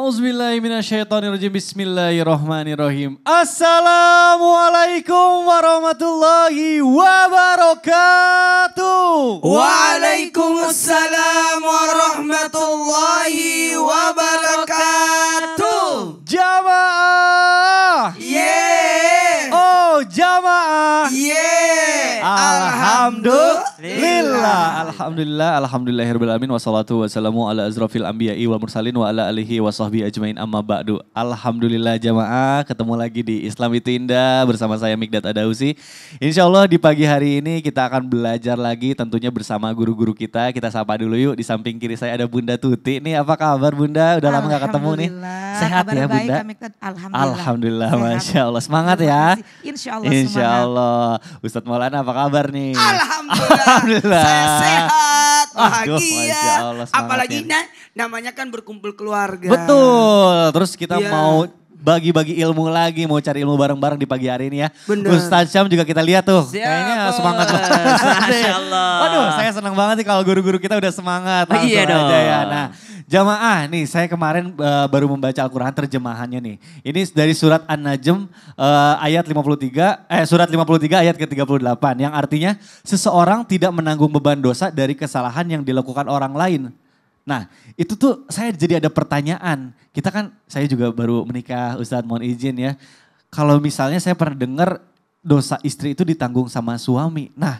A'udzubillahiminasyaitonirrajim. Bismillahirrahmanirrahim. Assalamualaikum warahmatullahi wabarakatuh. Waalaikumsalam warahmatullahi wabarakatuh. Jamaah. Yeah. Oh jamaah. Yeah. Alhamdulillahirrahmanirrahim. Wassalatu wassalamu ala azrafil anbiya'i wal mursalin wa ala alihi wa sahbihi ajmain amma ba'du. Alhamdulillah jamaah, ketemu lagi di Islam Itu Indah bersama saya Mikdad Adausi. Insya Allah di pagi hari ini kita akan belajar lagi tentunya bersama guru-guru kita. Kita sapa dulu yuk, di samping kiri saya ada Bunda Tuti. Nih apa kabar Bunda? Udah lama gak ketemu nih. Sehat ya Bunda? Alhamdulillah. Masya Allah. Semangat ya. Insya Allah. Ustadz Maulana apa kabar nih? Alhamdulillah. Saya sehat, Aduh, bahagia. Masya Allah, Apalagi namanya kan berkumpul keluarga. Betul. Terus kita Iya. mau bagi-bagi ilmu lagi, mau cari ilmu bareng-bareng di pagi hari ini ya. Bener. Ustadz Syam juga kita lihat tuh. Siap, Kayaknya Bos. semangat banget. Masya Allah. Aduh, saya senang banget nih kalau guru-guru kita udah semangat. Langsung Iya aja dong. ya. Nah, jamaah nih saya kemarin baru membaca Al-Quran terjemahannya nih. Ini dari surat An-Najm ayat 53, surat 53 ayat ke-38. Yang artinya seseorang tidak menanggung beban dosa dari kesalahan yang dilakukan orang lain. Nah itu tuh saya jadi ada pertanyaan. Kita kan, saya juga baru menikah Ustadz, mohon izin ya. Kalau misalnya saya pernah dengar dosa istri itu ditanggung sama suami. Nah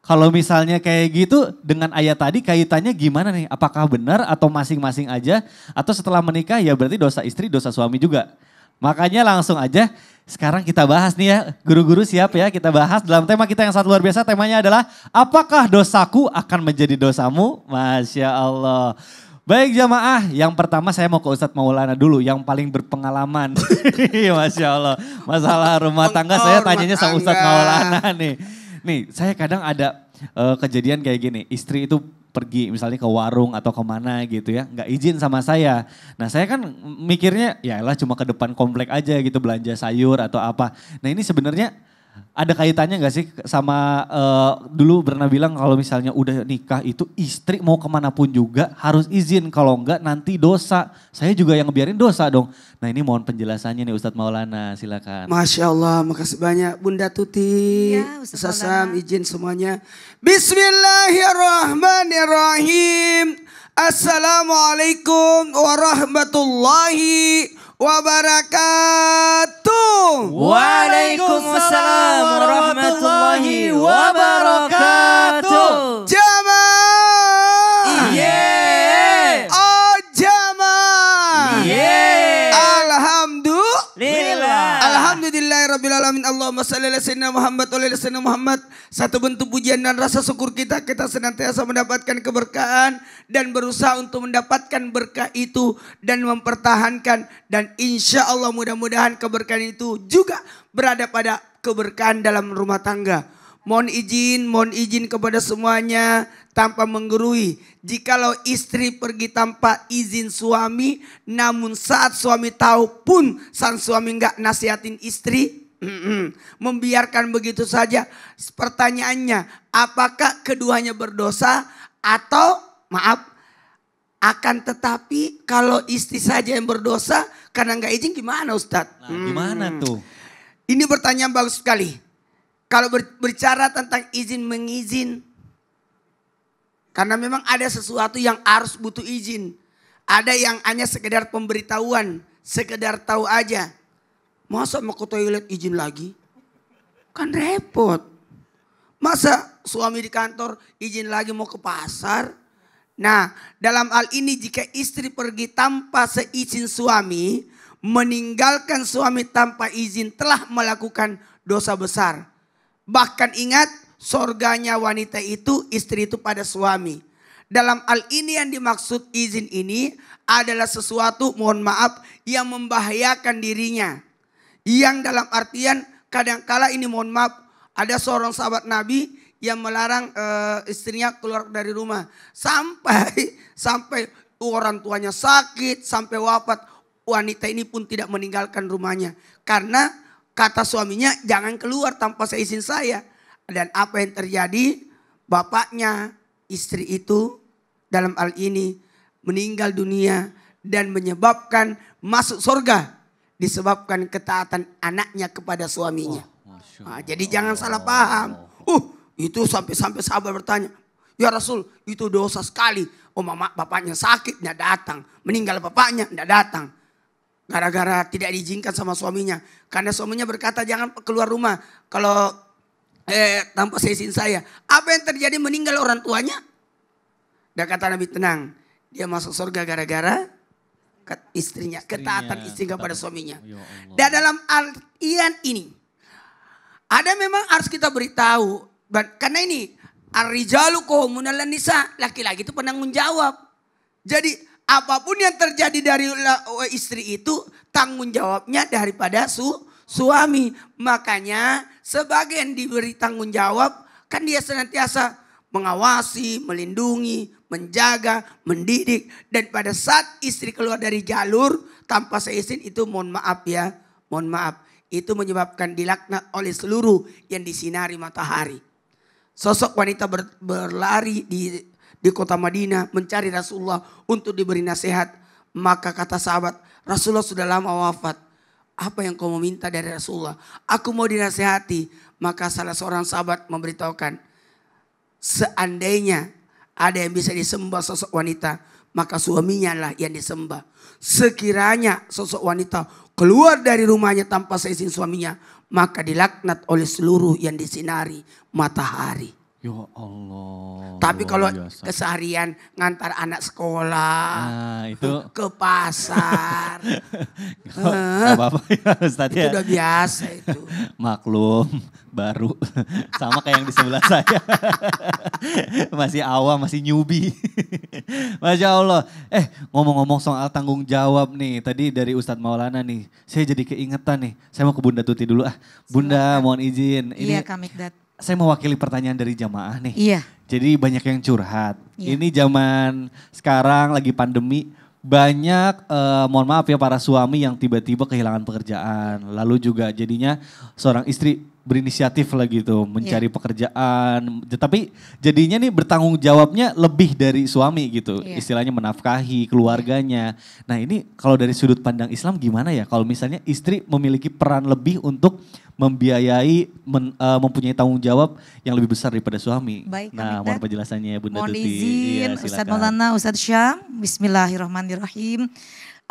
kalau misalnya kayak gitu dengan ayat tadi kaitannya gimana nih? Apakah benar atau masing-masing aja? Atau setelah menikah ya berarti dosa istri, dosa suami juga? Makanya langsung aja sekarang kita bahas nih ya. Guru-guru siap ya, kita bahas dalam tema kita yang sangat luar biasa. Temanya adalah apakah dosaku akan menjadi dosamu? Masya Allah. Baik jamaah, yang pertama saya mau ke Ustadz Maulana dulu yang paling berpengalaman. Masya Allah. Masalah rumah tangga saya tanyanya sama Ustadz Maulana nih. Nih saya kadang ada kejadian kayak gini, istri itu pergi misalnya ke warung atau kemana gitu ya, nggak izin sama saya. Nah saya kan mikirnya ya elah cuma ke depan komplek aja gitu belanja sayur atau apa. Nah ini sebenarnya ada kaitannya gak sih sama dulu pernah bilang kalau misalnya udah nikah itu istri mau kemanapun juga harus izin. Kalau enggak nanti dosa. Saya juga yang ngebiarin dosa dong. Nah ini mohon penjelasannya nih Ustadz Maulana, silakan. Masya Allah, makasih banyak Bunda Tuti. Ya, Ustaz Sasam, izin semuanya. Bismillahirrahmanirrahim. Assalamualaikum warahmatullahi wabarakatuh. Waalaikumsalam warahmatullahi wabarakatuh. Jamaah. Yeah. Oh jamaah. Yeah. Alhamdulillahirrabbilalamin. Allahumma salli ala sayyidina Muhammad wa ala sayyidina Muhammad. Satu bentuk pujian dan rasa syukur kita senantiasa mendapatkan keberkahan dan berusaha untuk mendapatkan berkah itu dan mempertahankan, dan insya Allah mudah-mudahan keberkahan itu juga berada pada keberkahan dalam rumah tangga. Mohon izin kepada semuanya tanpa menggurui. Jikalau istri pergi tanpa izin suami, namun saat suami tahu pun sang suami enggak nasihatin istri, membiarkan begitu saja. Pertanyaannya, apakah keduanya berdosa atau akan tetapi kalau istri saja yang berdosa karena enggak izin gimana Ustadz? Nah, gimana tuh? Ini pertanyaan bagus sekali. Kalau berbicara tentang izin mengizin, karena memang ada sesuatu yang harus butuh izin. Ada yang hanya sekedar pemberitahuan, sekedar tahu aja. Masa mau ke toilet izin lagi? Kan repot. Masa suami di kantor izin lagi mau ke pasar? Nah, dalam hal ini jika istri pergi tanpa seizin suami, meninggalkan suami tanpa izin telah melakukan dosa besar. Bahkan ingat, sorganya wanita itu, istri itu pada suami. Dalam hal ini yang dimaksud izin ini adalah sesuatu, mohon maaf, yang membahayakan dirinya. Yang dalam artian kadangkala ini mohon maaf, ada seorang sahabat Nabi yang melarang istrinya keluar dari rumah. Sampai orang tuanya sakit, sampai wafat. Wanita ini pun tidak meninggalkan rumahnya. Karena kata suaminya jangan keluar tanpa seizin saya. Dan apa yang terjadi? Bapaknya istri itu dalam hal ini meninggal dunia dan menyebabkan masuk surga disebabkan ketaatan anaknya kepada suaminya. Jadi jangan salah paham. Itu sampai sahabat bertanya, ya Rasul, itu dosa sekali. Mama bapaknya sakit, tidak datang. Meninggal bapaknya, tidak datang. Gara-gara tidak diizinkan sama suaminya. Karena suaminya berkata, jangan keluar rumah kalau tanpa seizin saya. Apa yang terjadi, meninggal orang tuanya? Dan kata Nabi, tenang. Dia masuk surga gara-gara istrinya. Ketaatan istri kepada suaminya. Dan dalam artian ini, ada memang harus kita beritahu. Karena ini, ar-rijalu qawwamun 'alan nisa, laki-laki itu penanggung jawab. Jadi apapun yang terjadi dari istri itu tanggung jawabnya daripada suami. Makanya sebagian diberi tanggung jawab, kan dia senantiasa mengawasi, melindungi, menjaga, mendidik. Dan pada saat istri keluar dari jalur tanpa seizin, itu mohon maaf ya, mohon maaf. Itu menyebabkan dilaknat oleh seluruh yang disinari matahari. Sosok wanita berlari di kota Madinah mencari Rasulullah untuk diberi nasihat. Maka kata sahabat, Rasulullah sudah lama wafat. Apa yang kau meminta dari Rasulullah? Aku mau dinasihati. Maka salah seorang sahabat memberitahukan, seandainya ada yang bisa disembah sosok wanita, maka suaminya lah yang disembah. Sekiranya sosok wanita keluar dari rumahnya tanpa seizin suaminya, maka dilaknat oleh seluruh yang disinari matahari. Ya Allah. Tapi kalau keseharian ngantar anak sekolah, itu ke pasar, gak apa-apa ya Ustadz itu ya. udah biasa itu. Maklum, baru. Sama kayak yang di sebelah saya. Masih awam, masih newbie. Masya Allah. Ngomong-ngomong soal tanggung jawab nih. Tadi dari Ustadz Maulana nih. Saya jadi keingetan nih. Saya mau ke Bunda Tuti dulu. Bunda mohon izin. Iya Kak Mikdad. Saya mewakili pertanyaan dari jamaah nih. Iya. Jadi banyak yang curhat. Iya. Ini zaman sekarang lagi pandemi. Banyak, mohon maaf ya, para suami yang tiba-tiba kehilangan pekerjaan. Lalu juga jadinya seorang istri berinisiatif lah gitu, mencari pekerjaan. Tapi jadinya nih bertanggung jawabnya lebih dari suami gitu. Istilahnya menafkahi keluarganya. Nah ini kalau dari sudut pandang Islam gimana ya? Kalau misalnya istri memiliki peran lebih untuk membiayai, mempunyai tanggung jawab yang lebih besar daripada suami. Baik, nah mohon penjelasannya Bunda mohon Tuti. izin Iya, Ustadz Maulana, Ustadz Syam. Bismillahirrahmanirrahim.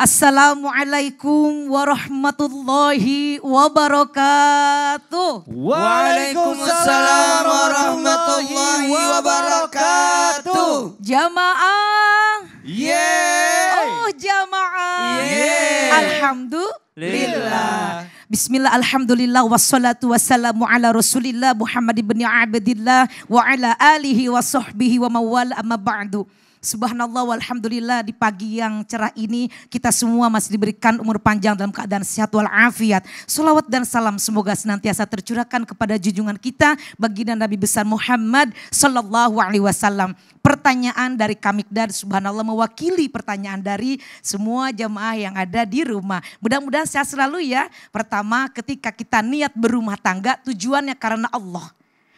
Assalamualaikum warahmatullahi wabarakatuh. Waalaikumsalam warahmatullahi wabarakatuh. Jamaah. Yeay. Oh jamaah. Yeay. Alhamdulillah. Bismillah, alhamdulillah, wassalatu wassalamu ala rasulillah Muhammad ibn Abdillah wa ala alihi wa sahbihi wa mawal amma ba'du. Subhanallah walhamdulillah, di pagi yang cerah ini kita semua masih diberikan umur panjang dalam keadaan sehat walafiat. Salawat dan salam semoga senantiasa tercurahkan kepada junjungan kita baginda Nabi besar Muhammad sallallahu alaihi wasallam. Pertanyaan dari Kamikdad, subhanallah, mewakili pertanyaan dari semua jamaah yang ada di rumah. Mudah-mudahan sehat selalu ya. Pertama, ketika kita niat berumah tangga tujuannya karena Allah.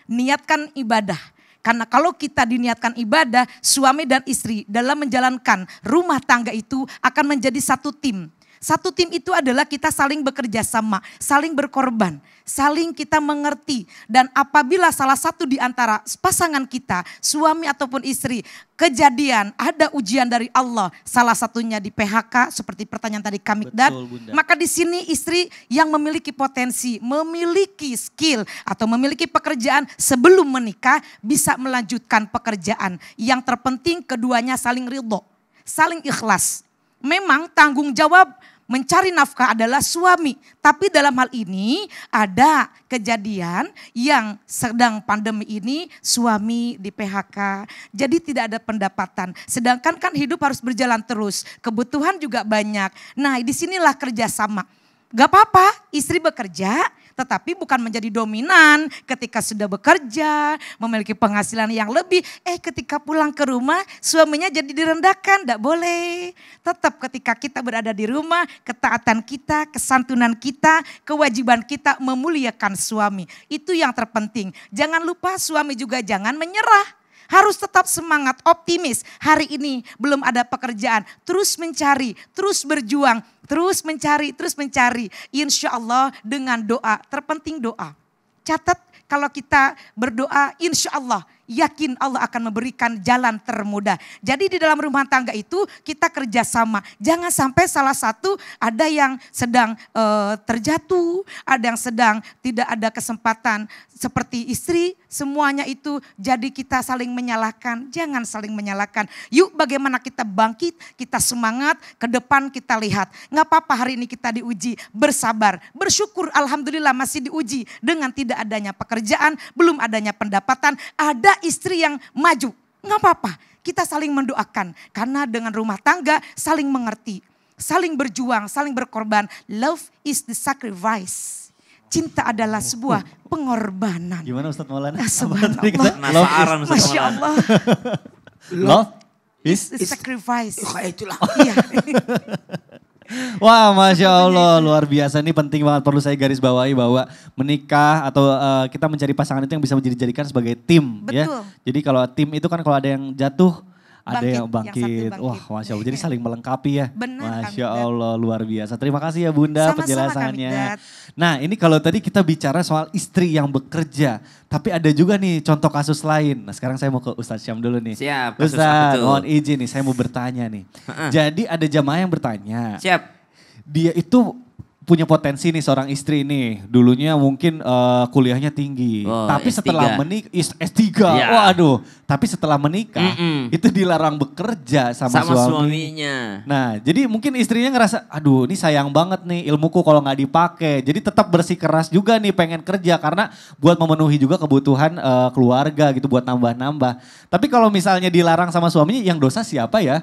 Niatkan ibadah. Karena kalau kita diniatkan ibadah, suami dan istri dalam menjalankan rumah tangga itu akan menjadi satu tim. Satu tim itu adalah kita saling bekerja sama, saling berkorban, saling kita mengerti. Dan apabila salah satu di antara pasangan kita, suami ataupun istri, kejadian ada ujian dari Allah, salah satunya di PHK seperti pertanyaan tadi Kamikdad, maka di sini istri yang memiliki potensi, memiliki skill atau memiliki pekerjaan sebelum menikah bisa melanjutkan pekerjaan. Yang terpenting keduanya saling ridho, saling ikhlas. Memang tanggung jawab mencari nafkah adalah suami. Tapi dalam hal ini ada kejadian yang sedang pandemi ini suami di PHK. Jadi tidak ada pendapatan. Sedangkan kan hidup harus berjalan terus. Kebutuhan juga banyak. Nah disinilah kerjasama. Gak apa-apa istri bekerja tetapi bukan menjadi dominan. Ketika sudah bekerja memiliki penghasilan yang lebih, ketika pulang ke rumah suaminya jadi direndahkan. Gak boleh. Tetap ketika kita berada di rumah, ketaatan kita, kesantunan kita, kewajiban kita memuliakan suami. Itu yang terpenting. Jangan lupa suami juga jangan menyerah. Harus tetap semangat, optimis. Hari ini belum ada pekerjaan. Terus mencari, terus berjuang, terus mencari, terus mencari. Insya Allah dengan doa, terpenting doa. Catat kalau kita berdoa, insya Allah yakin Allah akan memberikan jalan termudah. Jadi di dalam rumah tangga itu kita kerjasama. Jangan sampai salah satu ada yang sedang terjatuh, ada yang sedang tidak ada kesempatan seperti istri. Semuanya itu jadi kita saling menyalahkan. Jangan saling menyalahkan. Yuk bagaimana kita bangkit, kita semangat, ke depan kita lihat. Nggak apa-apa hari ini kita diuji, bersabar, bersyukur alhamdulillah masih diuji dengan tidak adanya pekerjaan, belum adanya pendapatan, ada istri yang maju. Nggak apa-apa, kita saling mendoakan. Karena dengan rumah tangga saling mengerti, saling berjuang, saling berkorban. Love is the sacrifice. Cinta adalah sebuah pengorbanan. Gimana Ustadz Maulana? Subhanallah. Penasaran Ustadz Masya Maulana. Allah. Love is The sacrifice. Kayak itulah. Iya. Wah, Masya Allah, luar biasa. Ini penting banget, perlu saya garis bawahi bahwa menikah atau kita mencari pasangan itu yang bisa dijadikan sebagai tim. Ya. Betul. Jadi kalau tim itu kan kalau ada yang jatuh, ada Bangkit, yang yang bangkit. satu Wah, bangkit. Masya Allah, jadi saling melengkapi ya. Benar, Masya Kang Midat. Allah, luar biasa. Terima kasih ya Bunda Sama-sama, Kang penjelasannya. Midat. Nah ini kalau tadi kita bicara soal istri yang bekerja. Tapi ada juga nih contoh kasus lain. Nah sekarang saya mau ke Ustadz Syam dulu nih. Siap, kasus apa Ustadz, tuh? mohon izin nih, saya mau bertanya nih. Jadi ada jamaah yang bertanya. Siap. Dia itu punya potensi nih seorang istri nih. Dulunya mungkin kuliahnya tinggi. Oh, tapi S3. setelah menikah, S3. Ya. Waduh, tapi setelah menikah Mm-mm. itu dilarang bekerja sama suaminya. Nah, jadi mungkin istrinya ngerasa, aduh ini sayang banget nih ilmuku kalau nggak dipakai. Jadi tetap bersikeras juga nih pengen kerja karena buat memenuhi juga kebutuhan keluarga gitu, buat nambah-nambah. Tapi kalau misalnya dilarang sama suaminya, yang dosa siapa ya?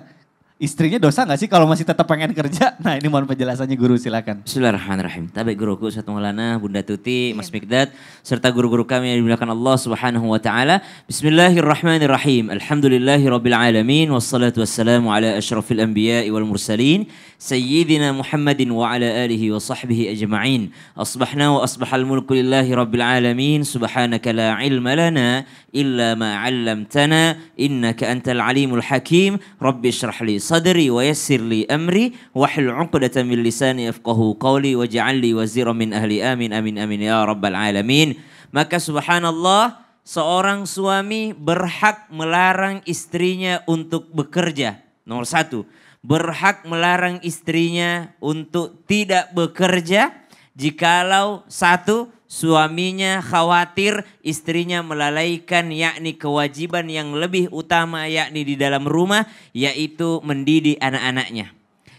Istrinya dosa gak sih kalau masih tetap pengen kerja? Nah ini mohon penjelasannya guru, silakan. Bismillahirrahmanirrahim. Tabe guruku Ustadz Maulana, Bunda Tuti, Mas Mikdad, serta guru-guru kami yang dimuliakan Allah Subhanahu wa taala. Bismillahirrahmanirrahim. Alhamdulillahirabbil alamin wassalatu wassalamu ala asyrafil anbiya'i wal mursalin sayyidina Muhammadin wa ala alihi wa sahbihi ajma'in. Asbahna wa asbahal mulku lillahi rabbil alamin. Subhanaka la ilma lana illa ma 'allamtana innaka antal alimul hakim. Rabbi shrah li sadri wa yassir li amri wahlul 'uqdatam min lisani yafqahu qawli waj'al li waziran min ahli amin amin amin ya rabbal alamin. Maka subhanallah, seorang suami berhak melarang istrinya untuk bekerja. Nomor satu, berhak melarang istrinya untuk tidak bekerja jikalau satu, suaminya khawatir istrinya melalaikan yakni kewajiban yang lebih utama yakni di dalam rumah, yaitu mendidik anak-anaknya.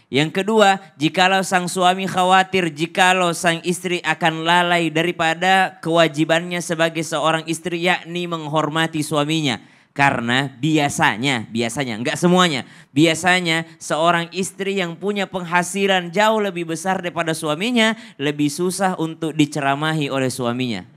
Yang kedua, jikalau sang suami khawatir jikalau sang istri akan lalai daripada kewajibannya sebagai seorang istri yakni menghormati suaminya. Karena biasanya, enggak semuanya, biasanya seorang istri yang punya penghasilan jauh lebih besar daripada suaminya lebih susah untuk diceramahi oleh suaminya.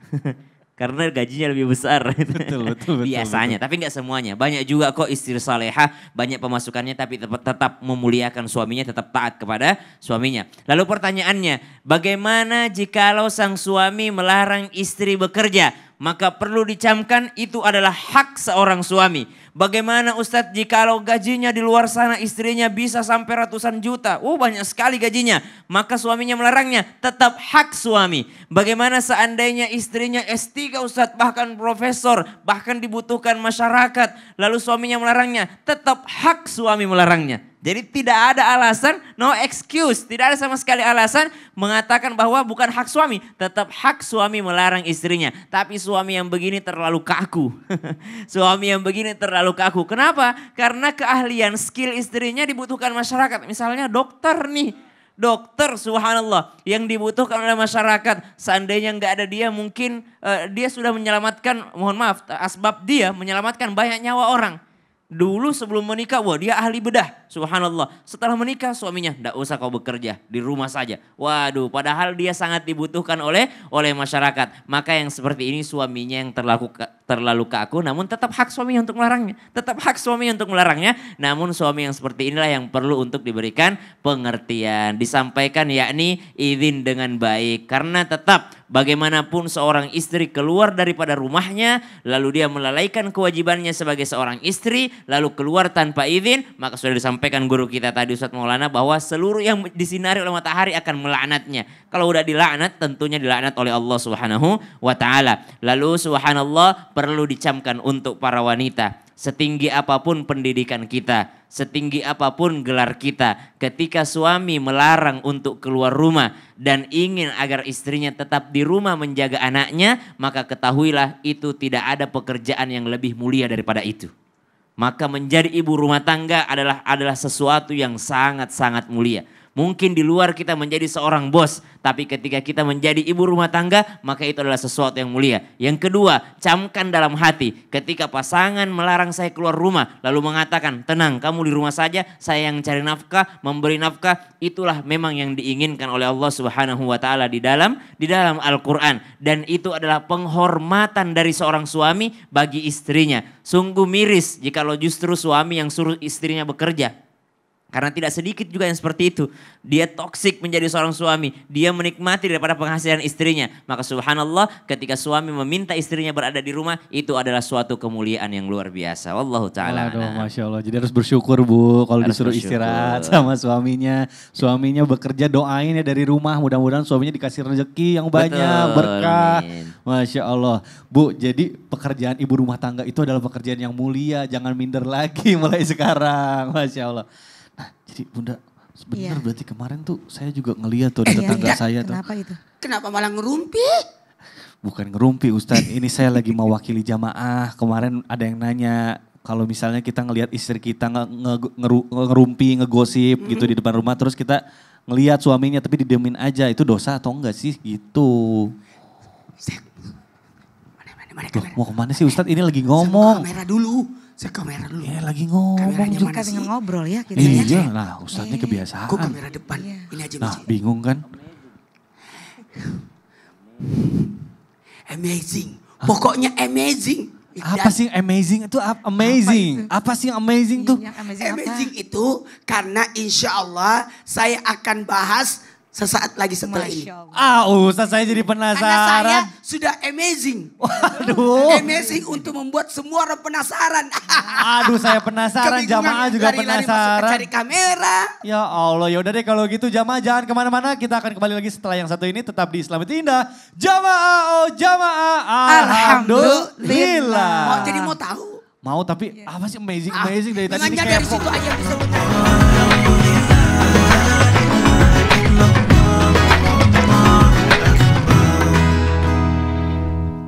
Karena gajinya lebih besar. Betul. Biasanya, tapi enggak semuanya. Banyak juga kok istri salehah, banyak pemasukannya tapi tetap memuliakan suaminya, tetap taat kepada suaminya. Lalu pertanyaannya, bagaimana jikalau sang suami melarang istri bekerja? Maka perlu dicamkan itu adalah hak seorang suami. Bagaimana Ustadz jikalau gajinya di luar sana istrinya bisa sampai ratusan juta. Banyak sekali gajinya. Maka suaminya melarangnya, tetap hak suami. Bagaimana seandainya istrinya S3 Ustadz, bahkan profesor, bahkan dibutuhkan masyarakat. Lalu suaminya melarangnya, tetap hak suami melarangnya. Jadi tidak ada alasan, no excuse. Tidak ada sama sekali alasan mengatakan bahwa bukan hak suami. Tetap hak suami melarang istrinya. Tapi suami yang begini terlalu kaku. Suami yang begini terlalu kaku. Kenapa? Karena keahlian, skill istrinya dibutuhkan masyarakat. Misalnya dokter nih. Dokter subhanallah yang dibutuhkan oleh masyarakat. Seandainya nggak ada dia mungkin dia sudah menyelamatkan, mohon maaf, asbab dia menyelamatkan banyak nyawa orang. Dulu sebelum menikah, wah dia ahli bedah, subhanallah. Setelah menikah suaminya, enggak usah kau bekerja, di rumah saja. Waduh, padahal dia sangat dibutuhkan oleh masyarakat. Maka yang seperti ini suaminya yang terlalu kaku, namun tetap hak suami untuk melarangnya. Tetap hak suami untuk melarangnya, namun suami yang seperti inilah yang perlu untuk diberikan pengertian. Disampaikan yakni izin dengan baik. Karena tetap bagaimanapun seorang istri keluar daripada rumahnya, lalu dia melalaikan kewajibannya sebagai seorang istri, lalu keluar tanpa izin, maka sudah disampaikan guru kita tadi Ustadz Maulana bahwa seluruh yang disinari oleh matahari akan melaknatnya. Kalau udah dilaknat, tentunya dilaknat oleh Allah Subhanahu wa Ta'ala. Lalu subhanallah, perlu dicamkan untuk para wanita. Setinggi apapun pendidikan kita, setinggi apapun gelar kita, ketika suami melarang untuk keluar rumah dan ingin agar istrinya tetap di rumah menjaga anaknya, maka ketahuilah itu tidak ada pekerjaan yang lebih mulia daripada itu. Maka menjadi ibu rumah tangga adalah sesuatu yang sangat-sangat mulia. Mungkin di luar kita menjadi seorang bos, tapi ketika kita menjadi ibu rumah tangga, maka itu adalah sesuatu yang mulia. Yang kedua, camkan dalam hati ketika pasangan melarang saya keluar rumah, lalu mengatakan, tenang kamu di rumah saja, saya yang cari nafkah, memberi nafkah, itulah memang yang diinginkan oleh Allah Subhanahu wa Ta'ala di dalam Al-Quran. Dan itu adalah penghormatan dari seorang suami bagi istrinya. Sungguh miris jikalau justru suami yang suruh istrinya bekerja. Karena tidak sedikit juga yang seperti itu. Dia toksik menjadi seorang suami. Dia menikmati daripada penghasilan istrinya. Maka subhanallah ketika suami meminta istrinya berada di rumah, itu adalah suatu kemuliaan yang luar biasa. Wallahu ta'ala. Aduh, Masya Allah. Jadi harus bersyukur Bu kalau disuruh istirahat sama suaminya. Suaminya bekerja, doain ya dari rumah. Mudah-mudahan suaminya dikasih rezeki yang banyak, Betul, berkah. amin. Masya Allah. Bu, jadi pekerjaan ibu rumah tangga itu adalah pekerjaan yang mulia. Jangan minder lagi mulai sekarang. Masya Allah. Nah, jadi Bunda, sebenarnya berarti kemarin tuh saya juga ngeliat tuh di tetangga saya tuh. Kenapa itu? Kenapa malah ngerumpi? Bukan ngerumpi Ustadz, ini saya lagi mewakili jamaah. Kemarin ada yang nanya, kalau misalnya kita ngelihat istri kita ngerumpi, ngegosip gitu di depan rumah. Terus kita ngelihat suaminya tapi didiemin aja, itu dosa atau enggak sih gitu. Mana Loh, mau kemana sih Ustadz, ini lagi ngomong. Kamera dulu. Saya kamera dulu. Ya lagi ngomong. Kita dengan ngobrol ya kita Iya, ya. nah Ustadznya kebiasaan. Kok kamera depan? Ini aja Nah, Michi. bingung kan? Amazing. Pokoknya amazing. Apa sih amazing itu? Amazing. Apa sih yang amazing tuh? Yang amazing apa? Amazing itu karena insya Allah saya akan bahas sesaat lagi setelah ini. Masya Allah. Ustadz saya jadi Karena saya penasaran. sudah amazing. Waduh. Amazing untuk membuat semua orang penasaran. Aduh, saya penasaran, Kebingungan, jamaah juga lari-lari masuk ke penasaran. cari kamera. Ya Allah, ya udah deh kalau gitu jamaah jangan kemana-mana. Kita akan kembali lagi setelah yang satu ini, tetap di Islam itu Indah. Jamaah, oh jamaah, alhamdulillah. Jadi mau tahu? Mau tapi apa sih amazing dari tadi ini Makanya dari kepo. situ aja bisa